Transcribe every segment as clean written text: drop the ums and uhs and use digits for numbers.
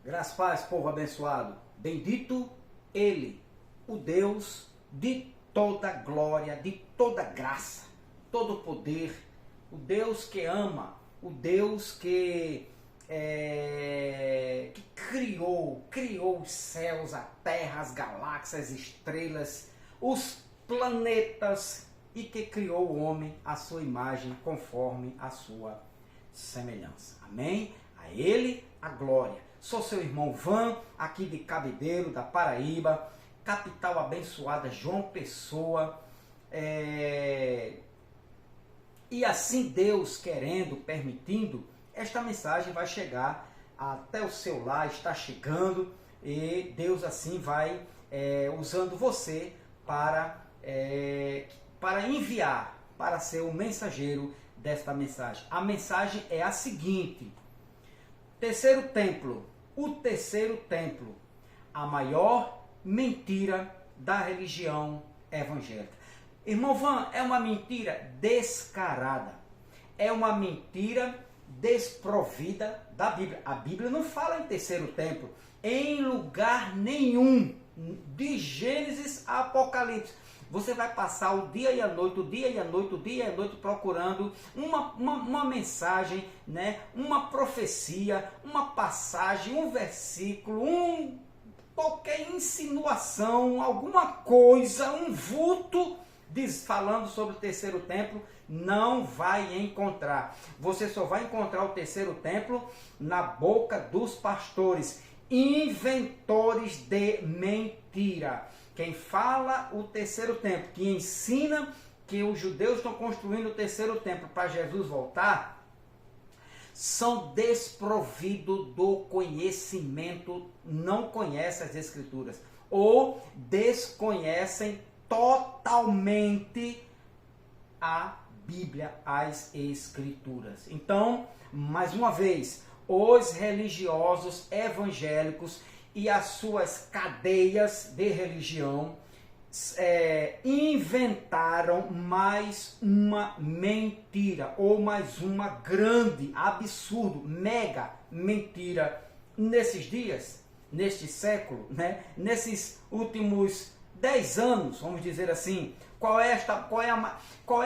Graças, paz, povo abençoado. Bendito Ele, o Deus de toda glória, de toda graça, todo poder, o Deus que ama, o Deus que criou os céus, a terra, as galáxias, as estrelas, os planetas e que criou o homem à sua imagem, conforme a sua semelhança. Amém? A Ele a glória. Sou seu irmão Van, aqui de Cabedelo, da Paraíba, capital abençoada João Pessoa. E assim Deus querendo, permitindo, esta mensagem vai chegar até o seu lar, está chegando, e Deus assim vai usando você para enviar, para ser o mensageiro desta mensagem. A mensagem é a seguinte: terceiro templo, o terceiro templo, a maior mentira da religião evangélica. Irmão Van, é uma mentira descarada, é uma mentira desprovida da Bíblia. A Bíblia não fala em terceiro templo em lugar nenhum, de Gênesis a Apocalipse. Você vai passar o dia e a noite, o dia e a noite, o dia e a noite procurando uma mensagem, né? Uma profecia, uma passagem, um versículo, qualquer insinuação, alguma coisa, um vulto falando sobre o terceiro templo. Não vai encontrar. Você só vai encontrar o terceiro templo na boca dos pastores, inventores de mentira. Quem fala o terceiro templo, que ensina que os judeus estão construindo o terceiro templo para Jesus voltar, são desprovidos do conhecimento, não conhecem as Escrituras, ou desconhecem totalmente a Bíblia, as Escrituras. Então, mais uma vez, os religiosos evangélicos e as suas cadeias de religião inventaram mais uma mentira, ou mais uma grande, absurdo, mega mentira nesses dias, neste século, né? Nesses últimos 10 anos, vamos dizer assim. Qual é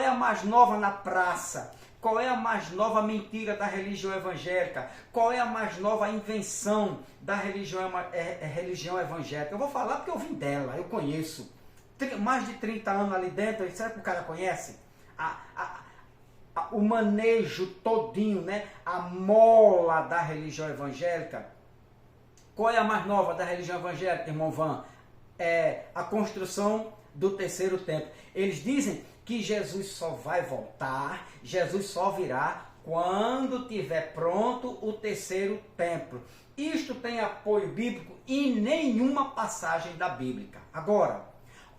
a mais nova na praça? Qual é a mais nova mentira da religião evangélica? Qual é a mais nova invenção da religião evangélica? Eu vou falar porque eu vim dela, eu conheço. Mais de 30 anos ali dentro, será que o cara conhece? O manejo todinho, né? A mola da religião evangélica. Qual é a mais nova da religião evangélica, irmão Van? É a construção do terceiro templo. Eles dizem que Jesus só vai voltar, Jesus só virá quando tiver pronto o terceiro templo. Isto tem apoio bíblico em nenhuma passagem da Bíblia. Agora,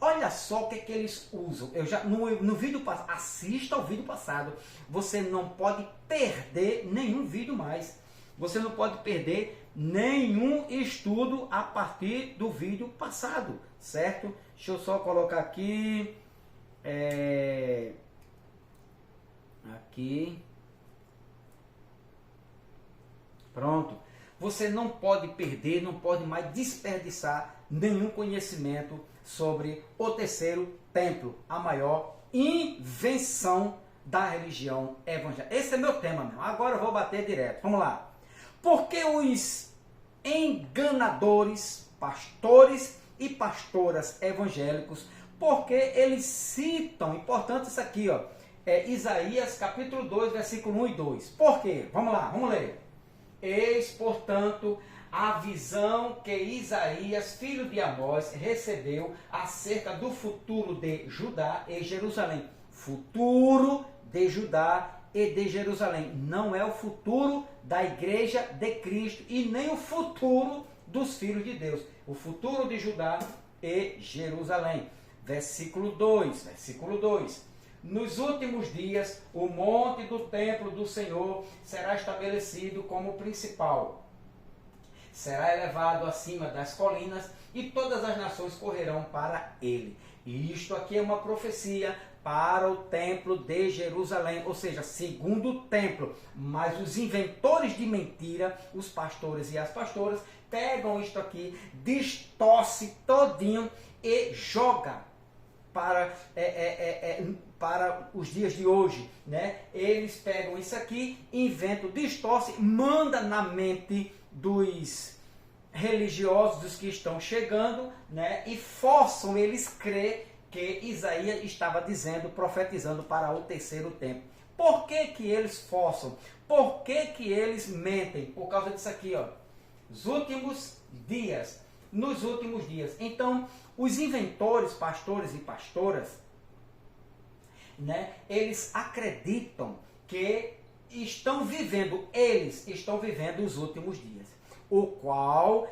olha só o que eles usam. Eu já no vídeo passado, assista ao vídeo passado. Você não pode perder nenhum vídeo mais. Você não pode perder nenhum estudo a partir do vídeo passado, certo? Deixa eu só colocar aqui. Aqui. Pronto. Você não pode perder, não pode mais desperdiçar nenhum conhecimento sobre o terceiro templo, a maior invenção da religião evangélica. Esse é meu tema, meu. Agora eu vou bater direto. Vamos lá. Porque os enganadores, pastores e pastoras evangélicos, porque eles citam, importante isso aqui, ó, Isaías capítulo 2, versículo 1 e 2. Por quê? Vamos lá, vamos ler. Eis, portanto, a visão que Isaías, filho de Amós, recebeu acerca do futuro de Judá e Jerusalém. Futuro de Judá e de Jerusalém. Não é o futuro da igreja de Cristo e nem o futuro dos filhos de Deus. O futuro de Judá e Jerusalém. Versículo 2. Nos últimos dias, o monte do templo do Senhor será estabelecido como principal. Será elevado acima das colinas e todas as nações correrão para ele. E isto aqui é uma profecia para o templo de Jerusalém, ou seja, segundo o templo. Mas os inventores de mentira, os pastores e as pastoras, pegam isto aqui, distorce todinho e joga para os dias de hoje, né? Eles pegam isso aqui, inventam, distorce, manda na mente dos religiosos, dos que estão chegando, né? E forçam eles crer que Isaías estava dizendo, profetizando para o terceiro tempo. Por que que eles forçam? Por que que eles mentem? Por causa disso aqui, ó. Os últimos dias. Nos últimos dias. Então, os inventores, pastores e pastoras, né, eles acreditam que eles estão vivendo os últimos dias. O qual,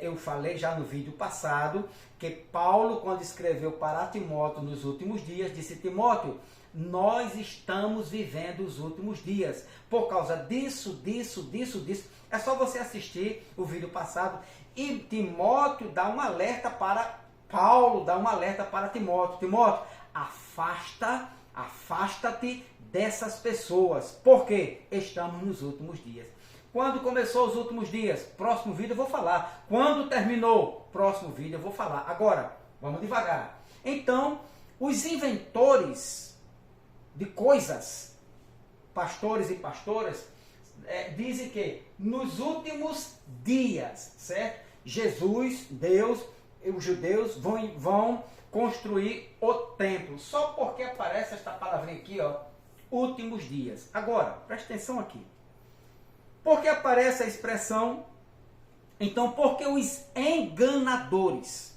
eu falei já no vídeo passado, que Paulo, quando escreveu para Timóteo nos últimos dias, disse: Timóteo, nós estamos vivendo os últimos dias, por causa disso. É só você assistir o vídeo passado, e Timóteo dá um alerta para Paulo, dá um alerta para Timóteo. Timóteo, afasta-te dessas pessoas, porque estamos nos últimos dias. Quando começou os últimos dias? Próximo vídeo eu vou falar. Quando terminou? Próximo vídeo eu vou falar. Agora, vamos devagar. Então, os inventores de coisas, pastores e pastoras, dizem que nos últimos dias, certo? Jesus, Deus, os judeus vão construir o templo. Só porque aparece esta palavrinha aqui, ó, últimos dias. Agora, preste atenção aqui. Por que aparece a expressão? Então, porque os enganadores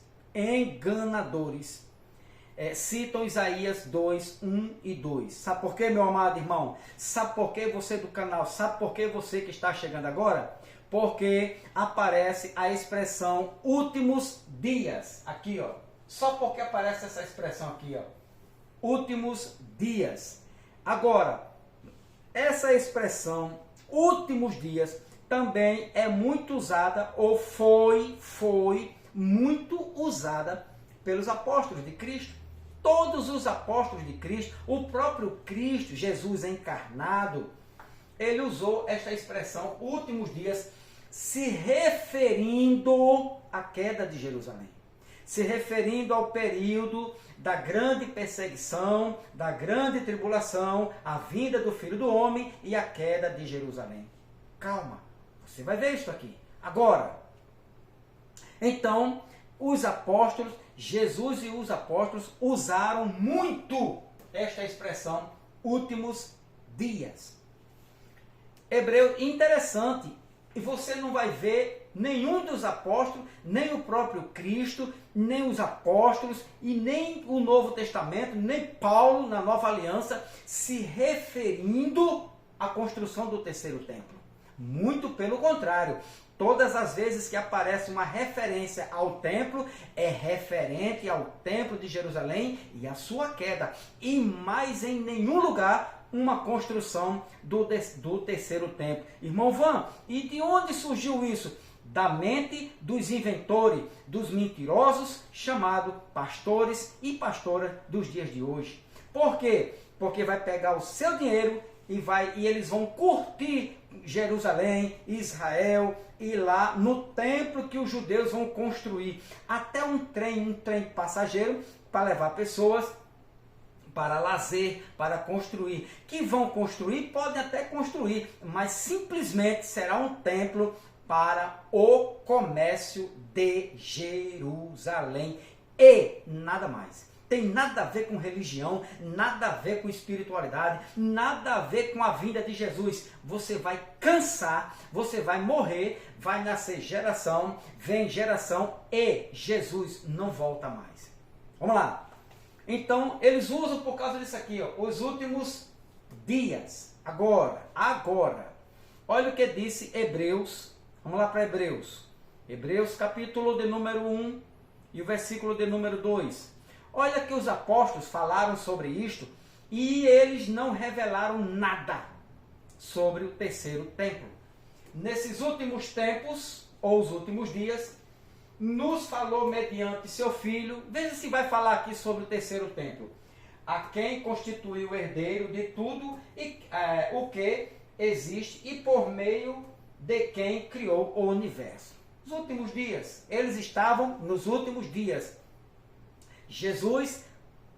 citam Isaías 2, 1 e 2. Sabe por quê, meu amado irmão? Sabe por que você do canal? Sabe por que você que está chegando agora? Porque aparece a expressão últimos dias. Aqui, ó. Só porque aparece essa expressão aqui, ó. Últimos dias. Agora, essa expressão últimos dias também é muito usada, ou foi muito usada pelos apóstolos de Cristo. Todos os apóstolos de Cristo, o próprio Cristo, Jesus encarnado, ele usou esta expressão últimos dias, se referindo à queda de Jerusalém, se referindo ao período da grande perseguição, da grande tribulação, a vinda do Filho do Homem e a queda de Jerusalém. Calma, você vai ver isso aqui. Agora, então, os apóstolos, Jesus e os apóstolos usaram muito esta expressão, últimos dias. Hebreu, interessante, e você não vai ver nenhum dos apóstolos, nem o próprio Cristo, nem os apóstolos, e nem o Novo Testamento, nem Paulo na Nova Aliança, se referindo à construção do terceiro templo. Muito pelo contrário. Todas as vezes que aparece uma referência ao templo, é referente ao templo de Jerusalém e a sua queda. E mais em nenhum lugar uma construção do terceiro templo. Irmão Van, e de onde surgiu isso? Da mente dos inventores, dos mentirosos, chamados pastores e pastoras dos dias de hoje. Por quê? Porque vai pegar o seu dinheiro e eles vão curtir Jerusalém, Israel, e lá no templo que os judeus vão construir. Até um trem passageiro para levar pessoas para lazer, para construir. Que vão construir, podem até construir, mas simplesmente será um templo para o comércio de Jerusalém e nada mais. Tem nada a ver com religião, nada a ver com espiritualidade, nada a ver com a vinda de Jesus. Você vai cansar, você vai morrer, vai nascer geração, vem geração e Jesus não volta mais. Vamos lá. Então, eles usam por causa disso aqui, ó, os últimos dias. Agora. Olha o que disse Hebreus. Vamos lá para Hebreus. Hebreus capítulo de número 1 e o versículo de número 2. Olha que os apóstolos falaram sobre isto e eles não revelaram nada sobre o terceiro templo. Nesses últimos tempos, ou os últimos dias, nos falou mediante seu Filho. Veja se vai falar aqui sobre o terceiro templo. a quem constituiu o herdeiro de tudo o que existe e por meio de quem criou o universo. Os últimos dias, eles estavam nos últimos dias. Jesus,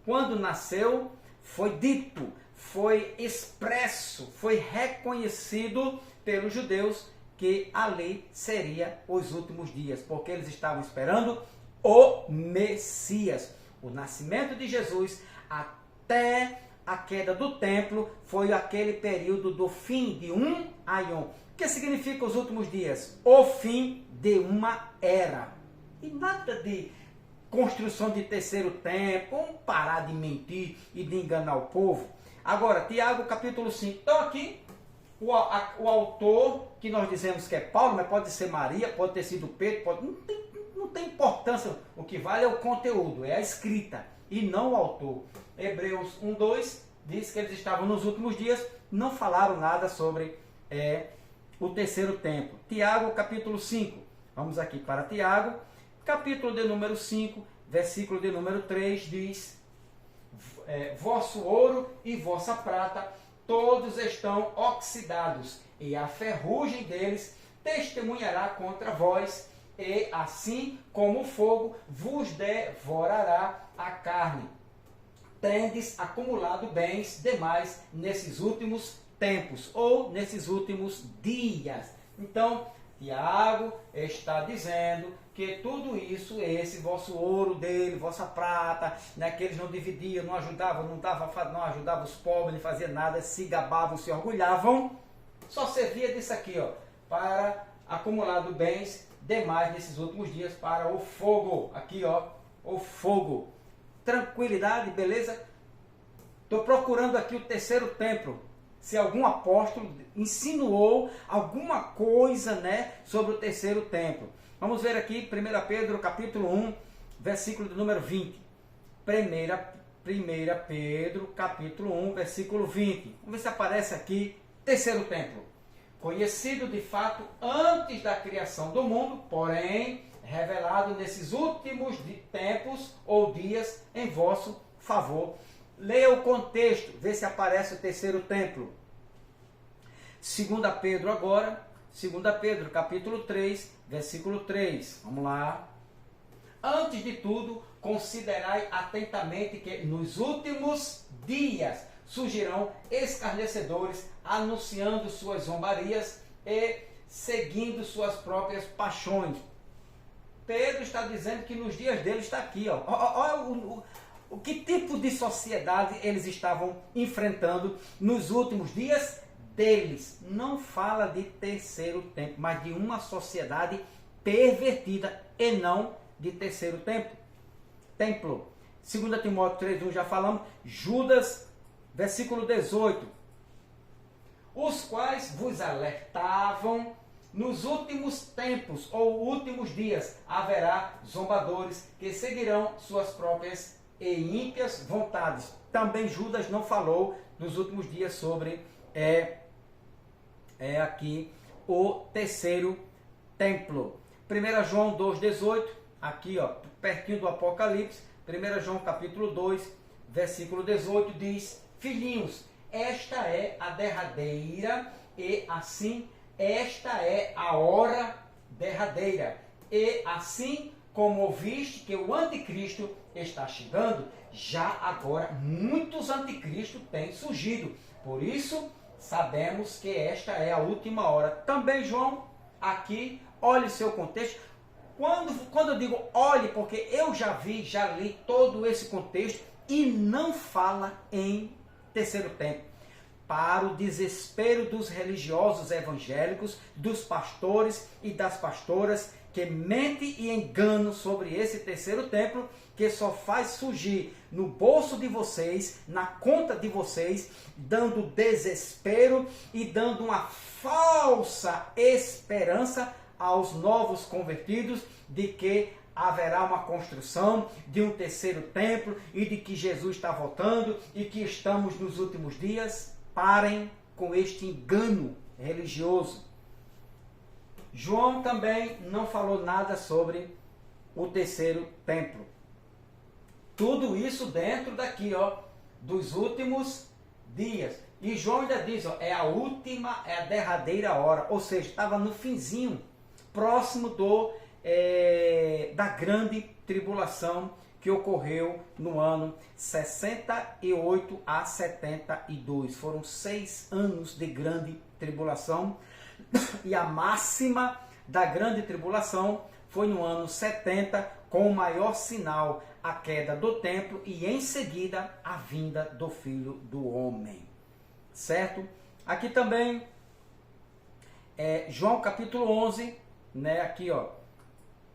quando nasceu, foi dito, foi expresso, foi reconhecido pelos judeus que ali seria os últimos dias, porque eles estavam esperando o Messias. O nascimento de Jesus até a queda do templo foi aquele período do fim de um aion. O que significa os últimos dias? O fim de uma era. E nada de construção de terceiro templo, vamos parar de mentir e de enganar o povo. Agora, Tiago capítulo 5. Então aqui, o autor, que nós dizemos que é Paulo, mas pode ser Maria, pode ter sido Pedro, não tem importância. O que vale é o conteúdo, é a escrita, e não o autor. Hebreus 1:2 diz que eles estavam nos últimos dias, não falaram nada sobre o terceiro templo. Tiago capítulo 5. Vamos aqui para Tiago, capítulo de número 5, versículo de número 3, diz: vosso ouro e vossa prata, todos estão oxidados, e a ferrugem deles testemunhará contra vós, e assim como o fogo vos devorará a carne. Tendes acumulado bens demais nesses últimos tempos, ou nesses últimos dias. Então, Tiago está dizendo que tudo isso, esse vosso ouro dele, vossa prata, né, que eles não dividiam, não ajudavam, não ajudavam os pobres, não faziam nada, se gabavam, se orgulhavam, só servia disso aqui, ó, para acumulado bens demais nesses últimos dias para o fogo. Aqui, ó, o fogo. Tranquilidade, beleza? Estou procurando aqui o terceiro templo. Se algum apóstolo insinuou alguma coisa, né, sobre o terceiro templo. Vamos ver aqui 1 Pedro capítulo 1, versículo de número 20. 1 Pedro capítulo 1, versículo 20. Vamos ver se aparece aqui terceiro templo. Conhecido de fato antes da criação do mundo, porém revelado nesses últimos tempos ou dias em vosso favor. Leia o contexto, vê se aparece o terceiro templo. 2 Pedro agora, 2 Pedro capítulo 3, versículo 3. Vamos lá. Antes de tudo, considerai atentamente que nos últimos dias surgirão escarnecedores, anunciando suas zombarias e seguindo suas próprias paixões. Pedro está dizendo que nos dias dele está aqui, ó. Olha o que tipo de sociedade eles estavam enfrentando nos últimos dias deles. Não fala de terceiro templo, mas de uma sociedade pervertida e não de terceiro templo. 2 Timóteo 3:1 já falamos. Judas, versículo 18. Os quais vos alertavam: nos últimos tempos ou últimos dias haverá zombadores que seguirão suas próprias e ímpias vontades. Também Judas não falou nos últimos dias sobre aqui o terceiro templo. 1 João 2,18, aqui ó, pertinho do Apocalipse, 1 João capítulo 2, versículo 18, diz: filhinhos, esta é a derradeira, e assim esta é a hora derradeira. E assim como ouviste que o anticristo está chegando, já agora muitos anticristos têm surgido. Por isso, sabemos que esta é a última hora. Também João, aqui, olhe seu contexto. Quando eu digo olhe, porque eu já li todo esse contexto e não fala em terceiro tempo. Para o desespero dos religiosos evangélicos, dos pastores e das pastoras que mentem e enganam sobre esse terceiro templo, que só faz surgir no bolso de vocês, na conta de vocês, dando desespero e dando uma falsa esperança aos novos convertidos de que haverá uma construção de um terceiro templo e de que Jesus está voltando e que estamos nos últimos dias. Parem com este engano religioso. João também não falou nada sobre o terceiro templo. Tudo isso dentro daqui, ó, dos últimos dias. E João ainda diz, ó, é a derradeira hora, ou seja, estava no finzinho, próximo da grande tribulação que ocorreu no ano 68 a 72. Foram 6 anos de grande tribulação, e a máxima da grande tribulação foi no ano 70, com o maior sinal, a queda do templo, e em seguida a vinda do Filho do Homem. Certo? Aqui também, João capítulo 11, né? Aqui, ó,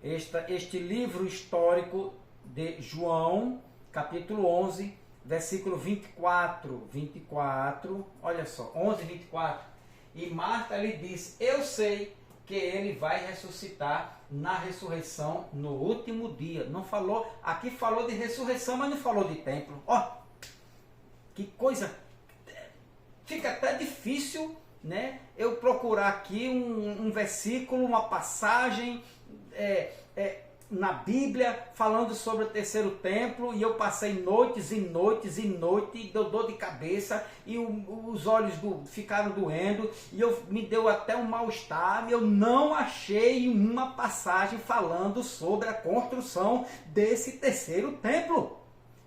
este livro histórico de João, capítulo 11, versículo 24, olha só, 11, 24. E Marta lhe disse, eu sei que ele vai ressuscitar na ressurreição no último dia. Não falou, aqui falou de ressurreição, mas não falou de templo. Ó, que coisa, fica até difícil, né? Eu procurar aqui um versículo, uma passagem na Bíblia falando sobre o terceiro templo, e eu passei noites e noites e noites, deu dor de cabeça, e os olhos ficaram doendo, e me deu até um mal-estar. Eu não achei uma passagem falando sobre a construção desse terceiro templo.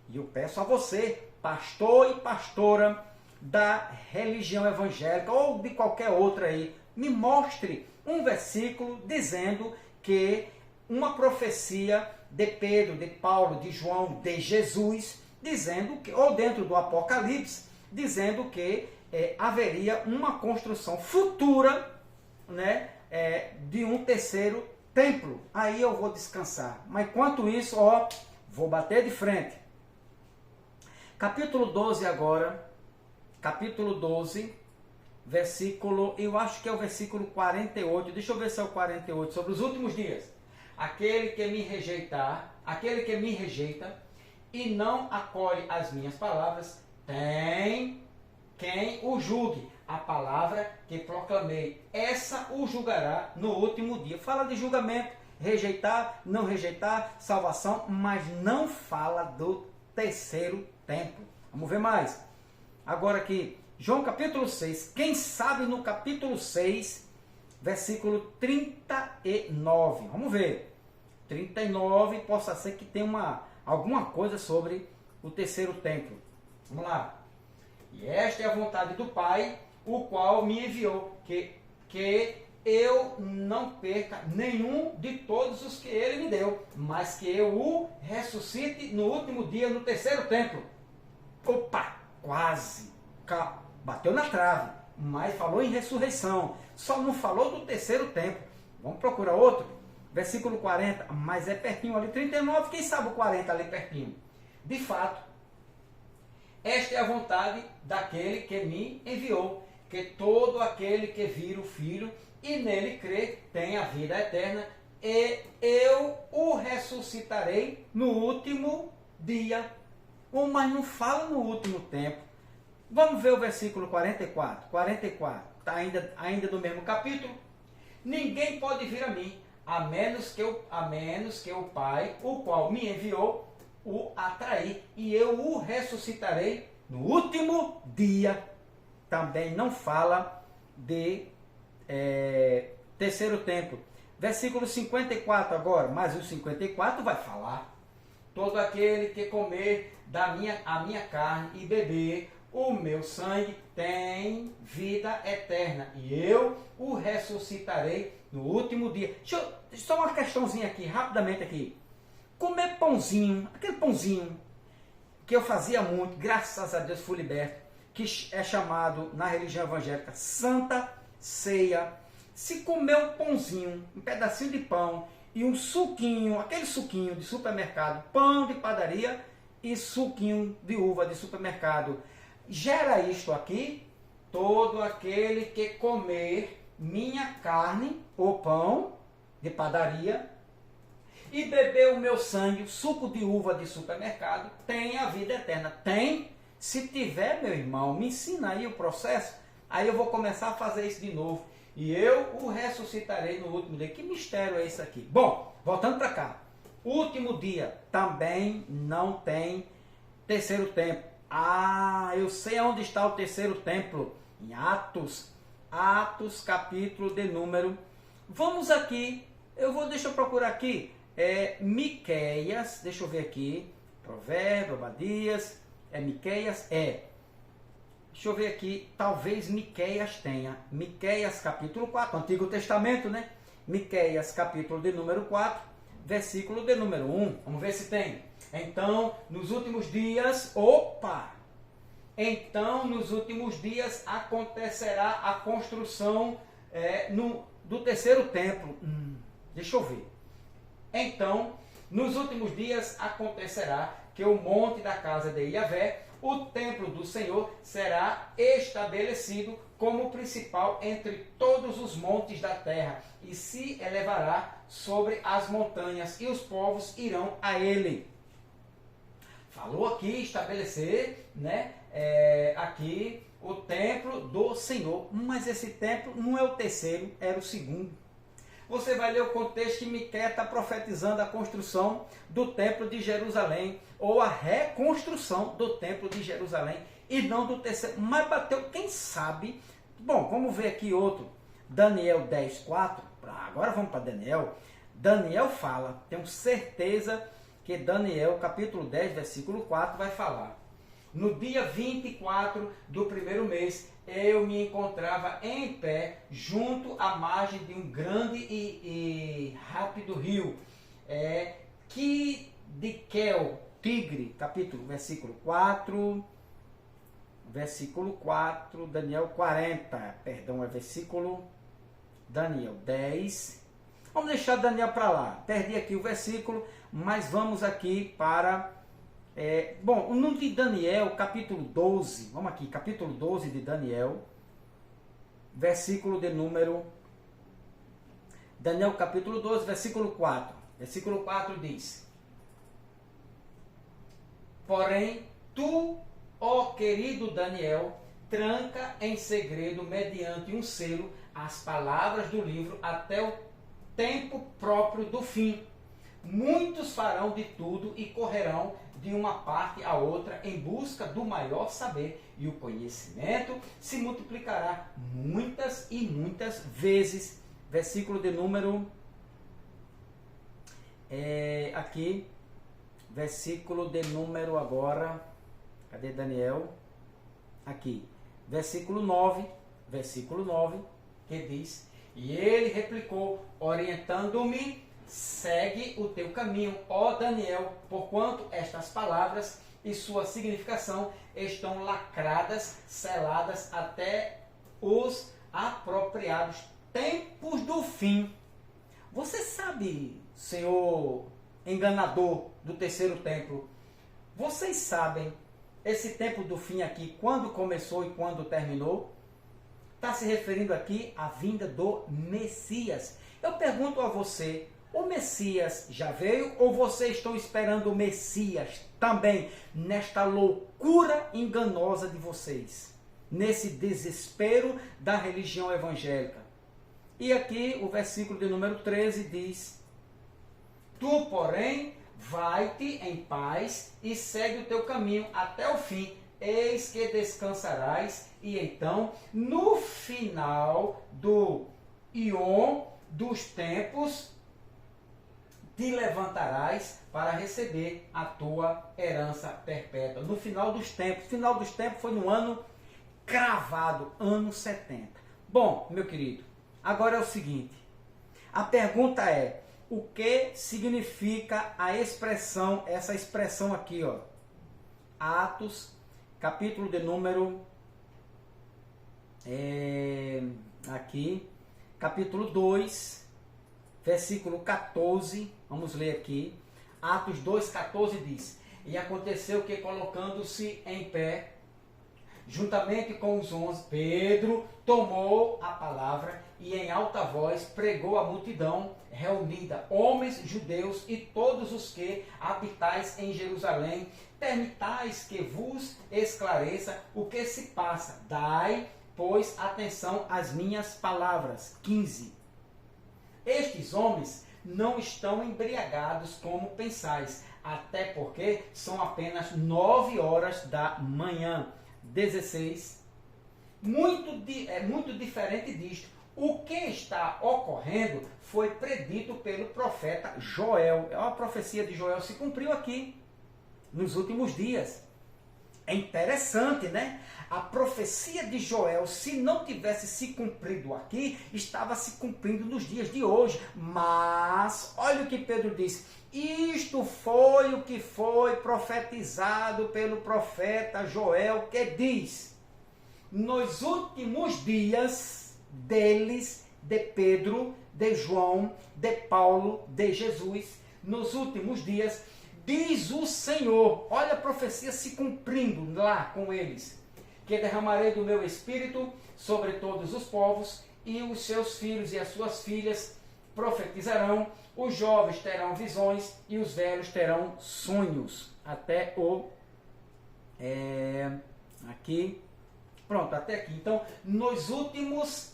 E eu peço a você, pastor e pastora da religião evangélica ou de qualquer outra aí, me mostre um versículo dizendo que uma profecia de Pedro, de Paulo, de João, de Jesus, dizendo que, ou dentro do Apocalipse, dizendo que haveria uma construção futura, né, de um terceiro templo. Aí eu vou descansar. Mas enquanto isso, ó, vou bater de frente. Capítulo 12 agora, capítulo 12, versículo, eu acho que é o versículo 48, deixa eu ver se é o 48, sobre os últimos dias. Aquele que me rejeita e não acolhe as minhas palavras, tem quem o julgue. A palavra que proclamei, essa o julgará no último dia. Fala de julgamento, rejeitar, não rejeitar, salvação, mas não fala do terceiro templo. Vamos ver mais. Agora aqui, João capítulo 6, quem sabe no capítulo 6, versículo 39. Vamos ver. 39, possa ser que tenha alguma coisa sobre o terceiro templo. Vamos lá. E esta é a vontade do Pai, o qual me enviou, que eu não perca nenhum de todos os que ele me deu, mas que eu o ressuscite no último dia, no terceiro templo. Opa, quase. Bateu na trave, mas falou em ressurreição. Só não falou do terceiro templo. Vamos procurar outro. Versículo 40, mas é pertinho ali. 39, quem sabe o 40 ali pertinho. De fato, esta é a vontade daquele que me enviou, que todo aquele que vira o Filho e nele crê tem a vida eterna, e eu o ressuscitarei no último dia. Mas não fala no último tempo. Vamos ver o versículo 44. 44, está ainda do mesmo capítulo. Ninguém pode vir a mim, a menos que o Pai, o qual me enviou, o atrair, e eu o ressuscitarei no último dia. Também não fala de terceiro templo. Versículo 54 agora, mas o 54 vai falar. Todo aquele que comer a minha carne e beber o meu sangue tem vida eterna, e eu o ressuscitarei no último dia. Só uma questãozinha aqui, rapidamente aqui. Comer pãozinho, aquele pãozinho que eu fazia muito, graças a Deus fui liberto, que é chamado na religião evangélica Santa Ceia. Se comer um pãozinho, um pedacinho de pão e um suquinho, aquele suquinho de supermercado, pão de padaria e suquinho de uva de supermercado, gera isto aqui: todo aquele que comer minha carne ou pão de padaria e beber o meu sangue, suco de uva de supermercado, tem a vida eterna. Tem? Se tiver, meu irmão, me ensina aí o processo, aí eu vou começar a fazer isso de novo. E eu o ressuscitarei no último dia. Que mistério é isso aqui? Bom, voltando para cá. Último dia também não tem terceiro tempo. Ah, eu sei onde está o terceiro templo. Em Atos. Atos, capítulo de número. Vamos aqui. Deixa eu procurar aqui. Miqueias. Deixa eu ver aqui. Provérbio, Obadias. Miqueias? Deixa eu ver aqui. Talvez Miqueias tenha. Miqueias, capítulo 4. Antigo Testamento, né? Miqueias, capítulo de número 4. Versículo de número 1. Vamos ver se tem. Então, nos últimos dias, Então, nos últimos dias acontecerá a construção do terceiro templo. Deixa eu ver. Então, nos últimos dias acontecerá que o monte da casa de Yahvé, o templo do Senhor, será estabelecido como principal entre todos os montes da terra e se elevará sobre as montanhas e os povos irão a ele. Falou aqui estabelecer, né? Aqui o templo do Senhor, mas esse templo não é o terceiro, era o segundo. Você vai ler o contexto que Miqueias está profetizando a construção do templo de Jerusalém, ou a reconstrução do templo de Jerusalém, e não do terceiro. Mas bateu, quem sabe? Bom, vamos ver aqui outro. Daniel 10:4. Agora vamos para Daniel. Daniel fala, tenho certeza que Daniel, capítulo 10, versículo 4, vai falar. No dia 24 do primeiro mês, eu me encontrava em pé, junto à margem de um grande e rápido rio, Quidiquel, Tigre, versículo 4, Daniel 40, versículo Daniel 10. Vamos deixar Daniel para lá, perdi aqui o versículo, mas vamos aqui para... o nome de Daniel, capítulo 12, vamos aqui, capítulo 12 de Daniel, versículo de número... Daniel capítulo 12, versículo 4. Versículo 4 diz: porém, tu, ó querido Daniel, tranca em segredo, mediante um selo, as palavras do livro até o tempo próprio do fim. Muitos farão de tudo e correrão de uma parte a outra em busca do maior saber, e o conhecimento se multiplicará muitas e muitas vezes. Versículo de número... aqui, versículo de número agora... Cadê Daniel? Aqui, versículo 9, que diz: e ele replicou, orientando-me: segue o teu caminho, ó Daniel, porquanto estas palavras e sua significação estão lacradas, seladas até os apropriados tempos do fim. Você sabe, senhor enganador do terceiro templo, vocês sabem esse tempo do fim aqui, quando começou e quando terminou? Está se referindo aqui à vinda do Messias. Eu pergunto a você, o Messias já veio ou vocês estão esperando o Messias também nesta loucura enganosa de vocês? Nesse desespero da religião evangélica. E aqui o versículo de número 13 diz: tu, porém, vai-te em paz e segue o teu caminho até o fim, eis que descansarás, e então, no final do Ion dos tempos, te levantarás para receber a tua herança perpétua. No final dos tempos. O final dos tempos foi no ano cravado, ano 70. Bom, meu querido, agora é o seguinte. A pergunta é: o que significa a expressão, essa expressão aqui, ó? Atos, capítulo de número... aqui, capítulo 2, versículo 14, vamos ler aqui. Atos 2,14 diz: e aconteceu que, colocando-se em pé, juntamente com os 11, Pedro tomou a palavra e em alta voz pregou à multidão reunida, homens judeus e todos os que habitais em Jerusalém, permitais que vos esclareça o que se passa. Dai, pois, atenção às minhas palavras. 15. Estes homens não estão embriagados como pensais, até porque são apenas 9 horas da manhã. 16. Muito diferente disto. O que está ocorrendo foi predito pelo profeta Joel. A profecia de Joel se cumpriu aqui, nos últimos dias. É interessante, né? A profecia de Joel, se não tivesse se cumprido aqui, estava se cumprindo nos dias de hoje. Mas, olha o que Pedro diz. Isto foi o que foi profetizado pelo profeta Joel, que diz: nos últimos dias deles, de Pedro, de João, de Paulo, de Jesus, nos últimos dias, diz o Senhor, olha a profecia se cumprindo lá com eles, que derramarei do meu espírito sobre todos os povos, e os seus filhos e as suas filhas profetizarão, os jovens terão visões e os velhos terão sonhos. Até aqui, pronto, até aqui. Então, nos últimos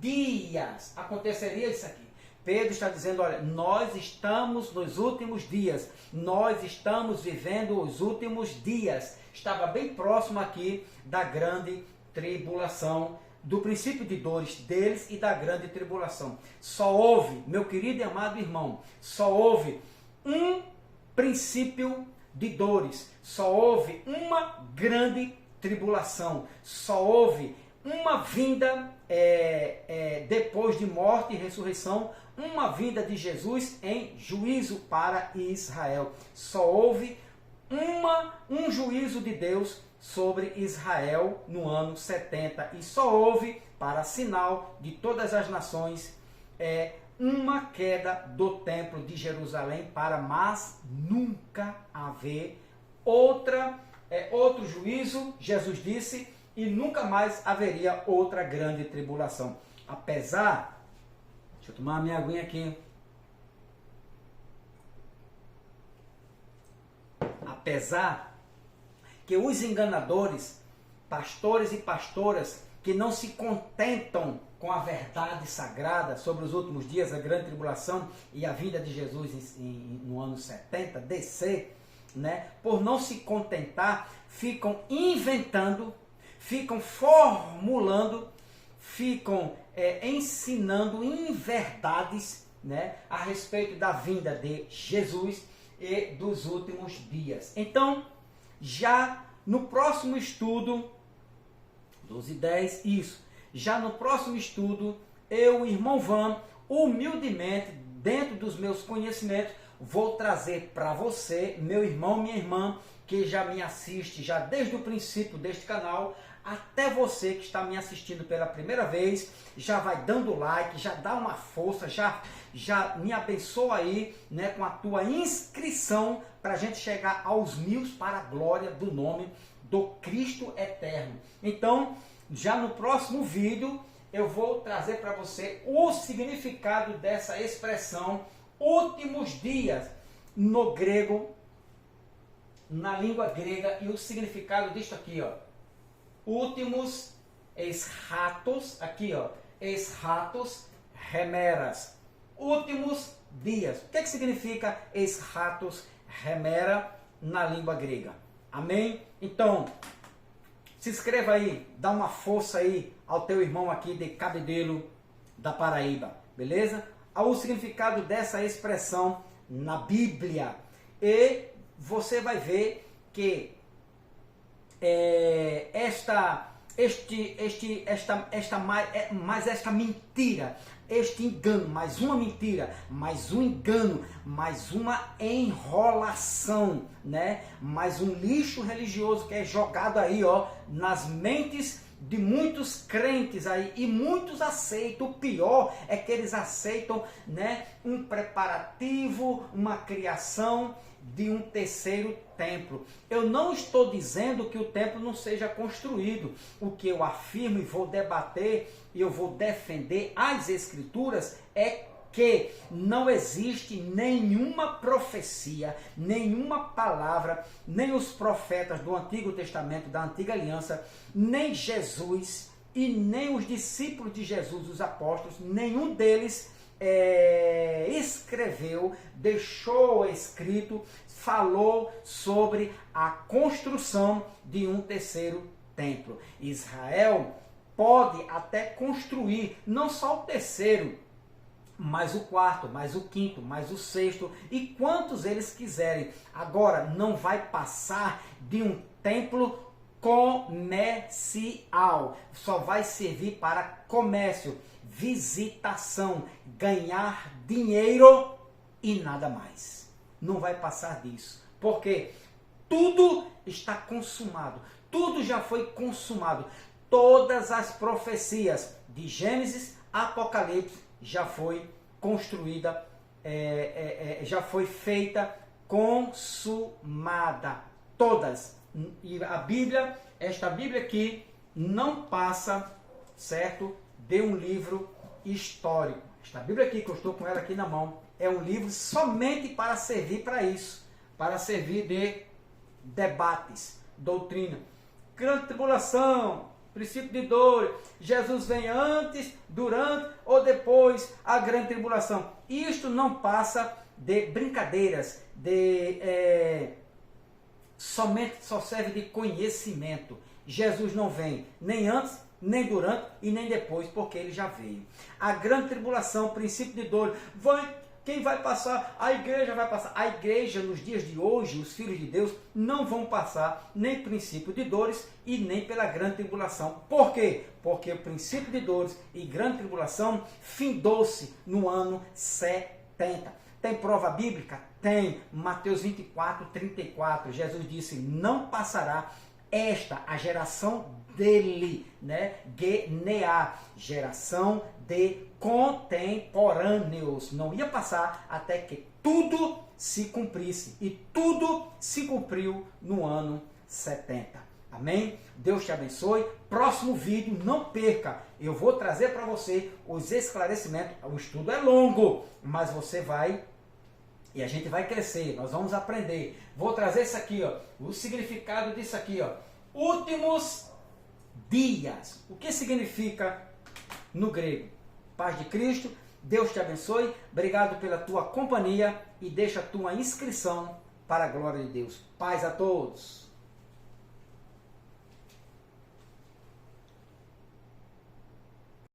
dias aconteceria isso aqui. Pedro está dizendo, olha, nós estamos nos últimos dias, nós estamos vivendo os últimos dias. Estava bem próximo aqui da grande tribulação, do princípio de dores deles e da grande tribulação. Só houve, meu querido e amado irmão, só houve um princípio de dores, só houve uma grande tribulação, só houve uma vinda depois de morte e ressurreição, uma vinda de Jesus em juízo para Israel. Só houve um juízo de Deus sobre Israel no ano 70. E só houve, para sinal de todas as nações, uma queda do templo de Jerusalém, para mais nunca haver outro juízo, Jesus disse, e nunca mais haveria outra grande tribulação. Apesar, deixa eu tomar a minha aguinha aqui. Apesar que os enganadores, pastores e pastoras, que não se contentam com a verdade sagrada sobre os últimos dias, a grande tribulação e a vinda de Jesus no ano 70, DC, né? Por não se contentar, ficam inventando, ficam formulando, ficam ensinando inverdades, né, a respeito da vinda de Jesus e dos últimos dias. Então, já no próximo estudo, 12:10, isso, já no próximo estudo, eu, irmão Van, humildemente, dentro dos meus conhecimentos, vou trazer para você, meu irmão, minha irmã, que já me assiste, já desde o princípio deste canal, até você que está me assistindo pela primeira vez, já vai dando like, já dá uma força, já me abençoa aí, né, com a tua inscrição, para a gente chegar aos 1000 para a glória do nome do Cristo Eterno. Então, já no próximo vídeo, eu vou trazer para você o significado dessa expressão, últimos dias, no grego, na língua grega, e o significado disso aqui, ó. Últimos eschatos, aqui ó, eschatos remeras, últimos dias. O que significa eschatos remera na língua grega? Amém? Então, se inscreva aí, dá uma força aí ao teu irmão aqui de Cabedelo da Paraíba, beleza? O significado dessa expressão na Bíblia, e você vai ver que esta mentira, este engano, mais uma mentira, mais um engano, mais uma enrolação, né? Mais um lixo religioso que é jogado aí, ó, nas mentes de muitos crentes aí, e muitos aceitam. O pior é que eles aceitam, né, um preparativo, uma criação de um terceiro templo. Eu não estou dizendo que o templo não seja construído. O que eu afirmo e vou debater e eu vou defender as escrituras é que não existe nenhuma profecia, nenhuma palavra, nem os profetas do Antigo Testamento, da Antiga Aliança, nem Jesus e nem os discípulos de Jesus, os apóstolos, nenhum deles escreveu, deixou escrito, falou sobre a construção de um terceiro templo. Israel pode até construir não só o terceiro, mas o quarto, mais o quinto, mais o sexto e quantos eles quiserem. Agora, não vai passar de um templo comercial. Só vai servir para comércio, visitação, ganhar dinheiro e nada mais. Não vai passar disso. Porque tudo está consumado. Tudo já foi consumado. Todas as profecias de Gênesis, Apocalipse já foi construída, já foi feita, consumada. Todas. E a Bíblia, esta Bíblia aqui, não passa, certo, de um livro histórico. Esta Bíblia aqui, que eu estou com ela aqui na mão, é um livro somente para servir para isso, para servir de debates, doutrina. Grande tribulação, princípio de dor, Jesus vem antes, durante ou depois a grande tribulação. Isto não passa de brincadeiras, somente só serve de conhecimento. Jesus não vem nem antes, nem durante e nem depois, porque ele já veio. A grande tribulação, princípio de dor, quem vai passar? A igreja vai passar. A igreja, nos dias de hoje, os filhos de Deus, não vão passar nem princípio de dores e nem pela grande tribulação. Por quê? Porque o princípio de dores e grande tribulação findou-se no ano 70. Tem prova bíblica? Tem. Mateus 24, 34. Jesus disse, não passará a geração dele, né? Genea, geração de contemporâneos. Não ia passar até que tudo se cumprisse. E tudo se cumpriu no ano 70. Amém? Deus te abençoe. Próximo vídeo, não perca. Eu vou trazer para você os esclarecimentos. O estudo é longo, mas você vai... E a gente vai crescer, nós vamos aprender. Vou trazer isso aqui, ó, o significado disso aqui, ó. Últimos dias. O que significa no grego? Paz de Cristo, Deus te abençoe. Obrigado pela tua companhia e deixa a tua inscrição para a glória de Deus. Paz a todos.